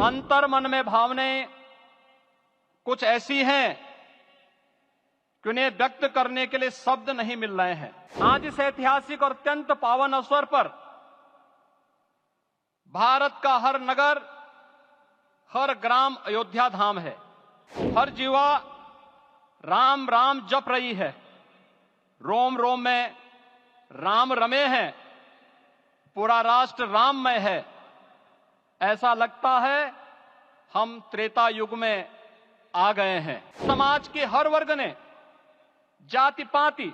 अंतर मन में भावनाएं कुछ ऐसी हैं कि उन्हें व्यक्त करने के लिए शब्द नहीं मिल रहे हैं। आज इस ऐतिहासिक और अत्यंत पावन अवसर पर भारत का हर नगर, हर ग्राम अयोध्या धाम है। हर जीवा राम राम जप रही है। रोम रोम में राम रमे हैं। पूरा राष्ट्र राममय है। ऐसा लगता है हम त्रेता युग में आ गए हैं। समाज के हर वर्ग ने जाति पाति,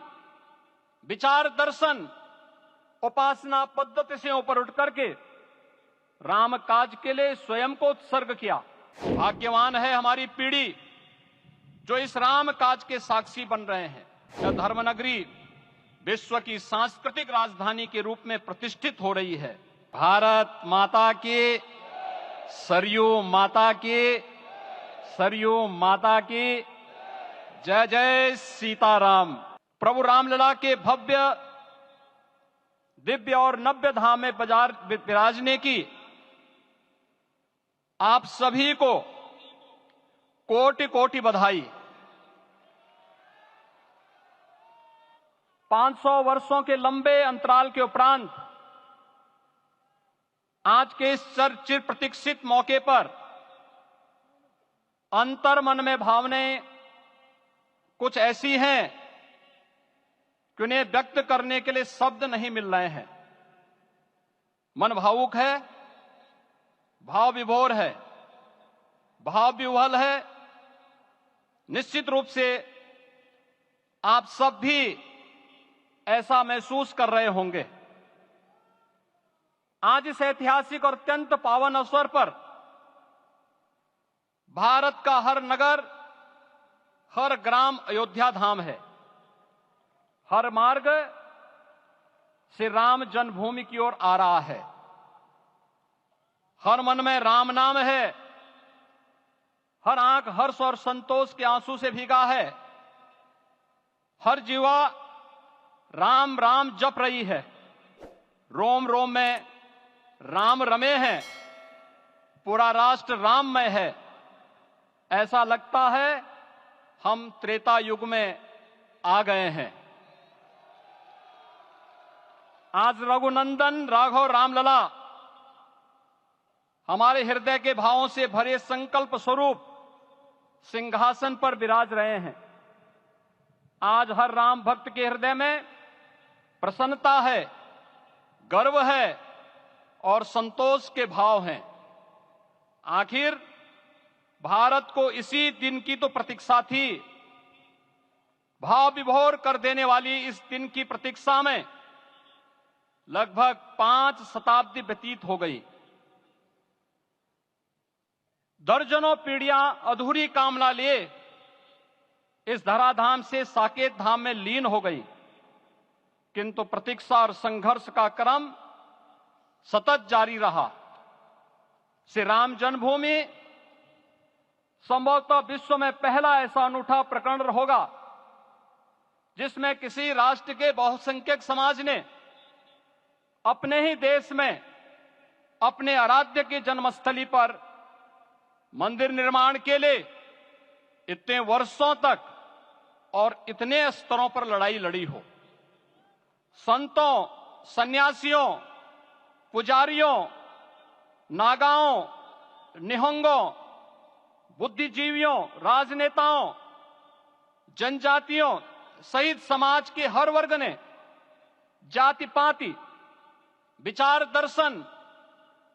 विचार दर्शन, उपासना पद्धति से ऊपर उठ करके राम काज के लिए स्वयं को उत्सर्ग किया। भाग्यवान है हमारी पीढ़ी जो इस राम काज के साक्षी बन रहे हैं। यह धर्मनगरी विश्व की सांस्कृतिक राजधानी के रूप में प्रतिष्ठित हो रही है। भारत माता की, सरयू माता की, सरयू माता की जय जय सीताराम। प्रभु रामलला के भव्य, दिव्य और नव्य धाम में विराजने की आप सभी को कोटि कोटि बधाई। 500 वर्षों के लंबे अंतराल के उपरांत आज के इस चिर प्रतीक्षित मौके पर अंतर मन में भावनाएं कुछ ऐसी हैं कि उन्हें व्यक्त करने के लिए शब्द नहीं मिल रहे हैं। मन भावुक है, भाव विभोर है, भाव विह्वल है। निश्चित रूप से आप सब भी ऐसा महसूस कर रहे होंगे। आज इस ऐतिहासिक और अत्यंत पावन अवसर पर भारत का हर नगर, हर ग्राम अयोध्या धाम है। हर मार्ग से राम जन्मभूमि की ओर आ रहा है। हर मन में राम नाम है। हर आंख हर्ष और संतोष के आंसू से भीगा है। हर जीवा राम राम जप रही है। रोम रोम में राम रमे हैं। पूरा राष्ट्र राममय है। ऐसा लगता है हम त्रेता युग में आ गए हैं। आज रघुनंदन राघव रामलला हमारे हृदय के भावों से भरे संकल्प स्वरूप सिंहासन पर विराज रहे हैं। आज हर राम भक्त के हृदय में प्रसन्नता है, गर्व है और संतोष के भाव हैं। आखिर भारत को इसी दिन की तो प्रतीक्षा थी। भाव विभोर कर देने वाली इस दिन की प्रतीक्षा में लगभग 5 शताब्दी व्यतीत हो गई। दर्जनों पीढ़ियां अधूरी कामना लिए इस धराधाम से साकेत धाम में लीन हो गई, किंतु प्रतीक्षा और संघर्ष का क्रम सतत जारी रहा। श्री राम जन्मभूमि संभवतः विश्व में पहला ऐसा अनूठा प्रकरण होगा जिसमें किसी राष्ट्र के बहुसंख्यक समाज ने अपने ही देश में अपने आराध्य की जन्मस्थली पर मंदिर निर्माण के लिए इतने वर्षों तक और इतने स्तरों पर लड़ाई लड़ी हो। संतों, सन्यासियों, पुजारियों, नागाओं, निहंगों, बुद्धिजीवियों, राजनेताओं, जनजातियों सहित समाज के हर वर्ग ने जाति पाति, विचार दर्शन,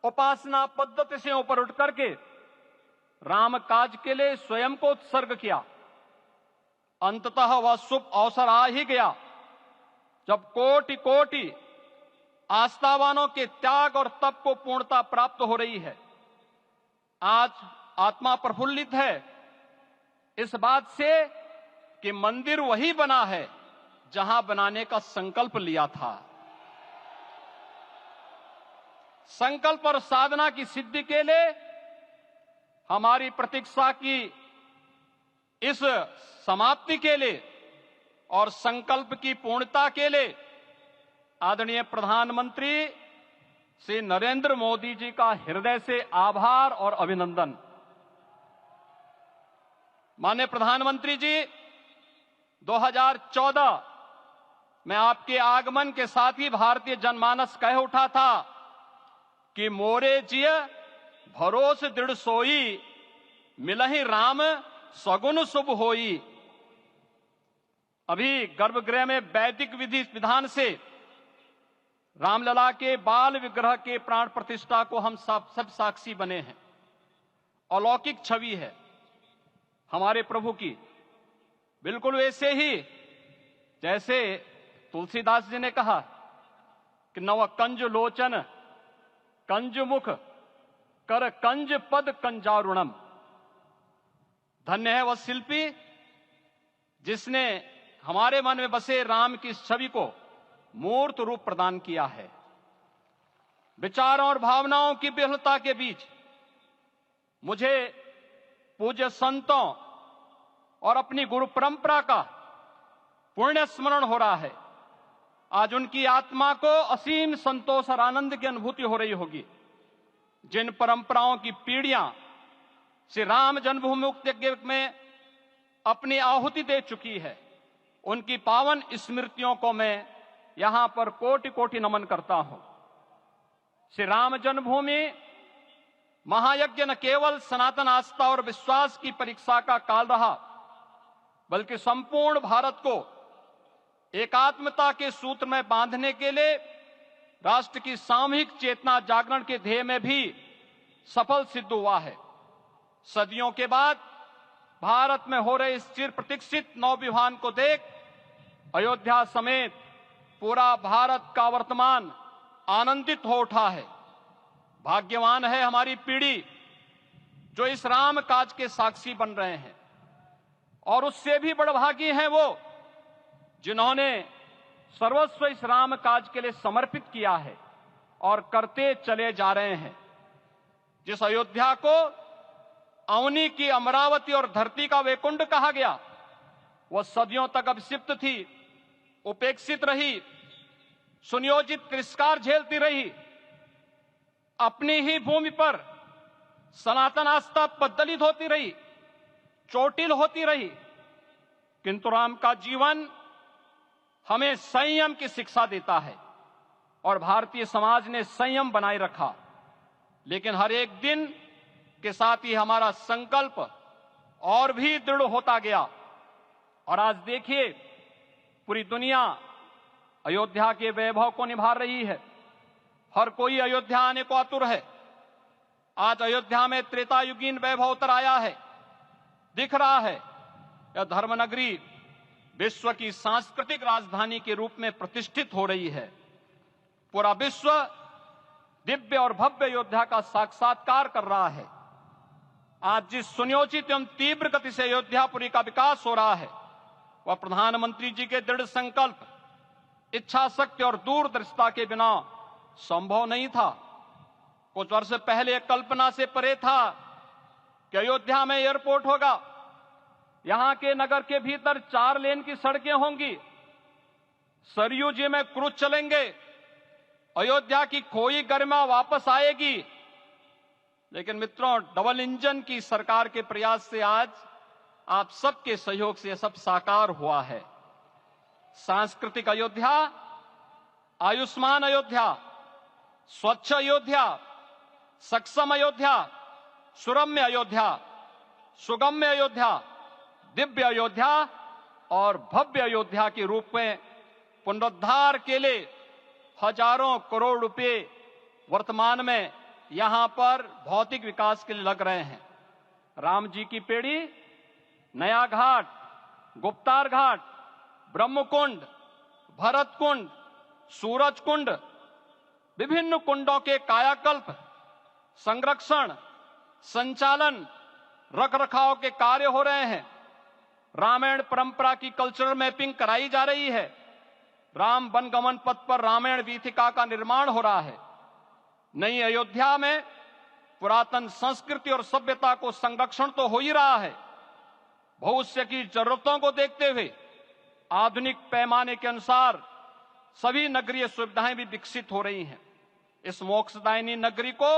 उपासना पद्धति से ऊपर उठ करके राम काज के लिए स्वयं को उत्सर्ग किया। अंततः वह शुभ अवसर आ ही गया जब कोटि कोटि आस्थावानों के त्याग और तप को पूर्णता प्राप्त हो रही है। आज आत्मा प्रफुल्लित है इस बात से कि मंदिर वही बना है जहां बनाने का संकल्प लिया था। संकल्प और साधना की सिद्धि के लिए हमारी प्रतीक्षा की इस समाप्ति के लिए और संकल्प की पूर्णता के लिए आदरणीय प्रधानमंत्री श्री नरेंद्र मोदी जी का हृदय से आभार और अभिनंदन। माननीय प्रधानमंत्री जी, 2014 में आपके आगमन के साथ ही भारतीय जनमानस कह उठा था कि मोरे जिय भरोस दृढ़ सोई, मिलहि राम सगुन शुभ होई। अभी गर्भगृह में वैदिक विधि विधान से रामलला के बाल विग्रह के प्राण प्रतिष्ठा को हम सब साक्षी बने हैं। अलौकिक छवि है हमारे प्रभु की, बिल्कुल वैसे ही जैसे तुलसीदास जी ने कहा कि नव कंज लोचन कंज मुख कर कंज पद कंजारुणम। धन्य है वह शिल्पी जिसने हमारे मन में बसे राम की छवि को मूर्त रूप प्रदान किया है। विचारों और भावनाओं की विहलता के बीच मुझे पूज्य संतों और अपनी गुरु परंपरा का पुण्य स्मरण हो रहा है। आज उनकी आत्मा को असीम संतोष और आनंद की अनुभूति हो रही होगी। जिन परंपराओं की पीढ़ियां श्री राम जन्मभूमि मुक्ति यज्ञ में अपनी आहुति दे चुकी है, उनकी पावन स्मृतियों को मैं यहां पर कोटि कोटि नमन करता हूं। श्री राम जन्मभूमि महायज्ञ न केवल सनातन आस्था और विश्वास की परीक्षा का काल रहा, बल्कि संपूर्ण भारत को एकात्मता के सूत्र में बांधने के लिए राष्ट्र की सामूहिक चेतना जागरण के ध्येय में भी सफल सिद्ध हुआ है। सदियों के बाद भारत में हो रहे इस चिर प्रतीक्षित नवविवाह को देख अयोध्या समेत पूरा भारत का वर्तमान आनंदित हो उठा है। भाग्यवान है हमारी पीढ़ी जो इस राम काज के साक्षी बन रहे हैं, और उससे भी बड़भागी हैं वो जिन्होंने सर्वस्व इस राम काज के लिए समर्पित किया है और करते चले जा रहे हैं। जिस अयोध्या को अवनी की अमरावती और धरती का वैकुंठ कहा गया, वह सदियों तक अभिषिप्त थी, उपेक्षित रही, सुनियोजित तिरस्कार झेलती रही। अपनी ही भूमि पर सनातन आस्था पद्दलित होती रही, चोटिल होती रही, किंतु राम का जीवन हमें संयम की शिक्षा देता है और भारतीय समाज ने संयम बनाए रखा। लेकिन हर एक दिन के साथ ही हमारा संकल्प और भी दृढ़ होता गया, और आज देखिए पूरी दुनिया अयोध्या के वैभव को निभा रही है। हर कोई अयोध्या आने को आतुर है। आज अयोध्या में त्रेतायुगीन वैभव उतर आया है, दिख रहा है। यह धर्मनगरी विश्व की सांस्कृतिक राजधानी के रूप में प्रतिष्ठित हो रही है। पूरा विश्व दिव्य और भव्य अयोध्या का साक्षात्कार कर रहा है। आज जिस सुनियोजित एवं तीव्र गति से अयोध्यापुरी का विकास हो रहा है, वह प्रधानमंत्री जी के दृढ़ संकल्प, इच्छा शक्ति और दूरदर्शिता के बिना संभव नहीं था। कुछ वर्ष पहले कल्पना से परे था कि अयोध्या में एयरपोर्ट होगा, यहां के नगर के भीतर 4 लेन की सड़कें होंगी, सरयू जी में क्रूज चलेंगे, अयोध्या की खोई गरिमा वापस आएगी। लेकिन मित्रों, डबल इंजन की सरकार के प्रयास से आज आप सबके सहयोग से यह सब साकार हुआ है। सांस्कृतिक अयोध्या, आयुष्मान अयोध्या, स्वच्छ अयोध्या, सक्षम अयोध्या, सुरम्य अयोध्या, सुगम्य अयोध्या, दिव्य अयोध्या और भव्य अयोध्या के रूप में पुनरुद्धार के लिए हजारों करोड़ रुपए वर्तमान में यहां पर भौतिक विकास के लिए लग रहे हैं। राम जी की पेड़ी, नया घाट, गुप्तार घाट, ब्रह्मकुंड, भरत कुंड, सूरज कुंड, विभिन्न कुंडों के कायाकल्प, संरक्षण, संचालन, रखरखाव के कार्य हो रहे हैं। रामायण परंपरा की कल्चरल मैपिंग कराई जा रही है। राम वनगमन पथ पर रामायण वीथिका का निर्माण हो रहा है। नई अयोध्या में पुरातन संस्कृति और सभ्यता को संरक्षण तो हो ही रहा है, भविष्य की जरूरतों को देखते हुए आधुनिक पैमाने के अनुसार सभी नगरीय सुविधाएं भी विकसित हो रही हैं। इस मोक्षदायिनी नगरी को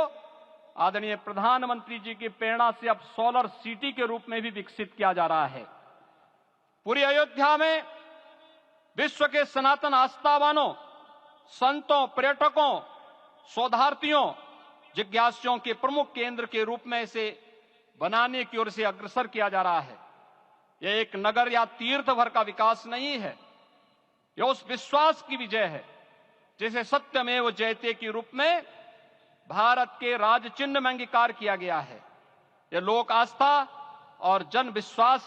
आदरणीय प्रधानमंत्री जी की प्रेरणा से अब सोलर सिटी के रूप में भी विकसित किया जा रहा है। पूरी अयोध्या में विश्व के सनातन आस्थावानों, संतों, पर्यटकों, शोधार्थियों, जिज्ञासुओं के प्रमुख केंद्र के रूप में इसे बनाने की ओर से अग्रसर किया जा रहा है। यह एक नगर या तीर्थ भर का विकास नहीं है, यह उस विश्वास की विजय है जिसे सत्यमेव जयते के रूप में भारत के राज चिन्ह में अंगीकार किया गया है। यह लोक आस्था और जन विश्वास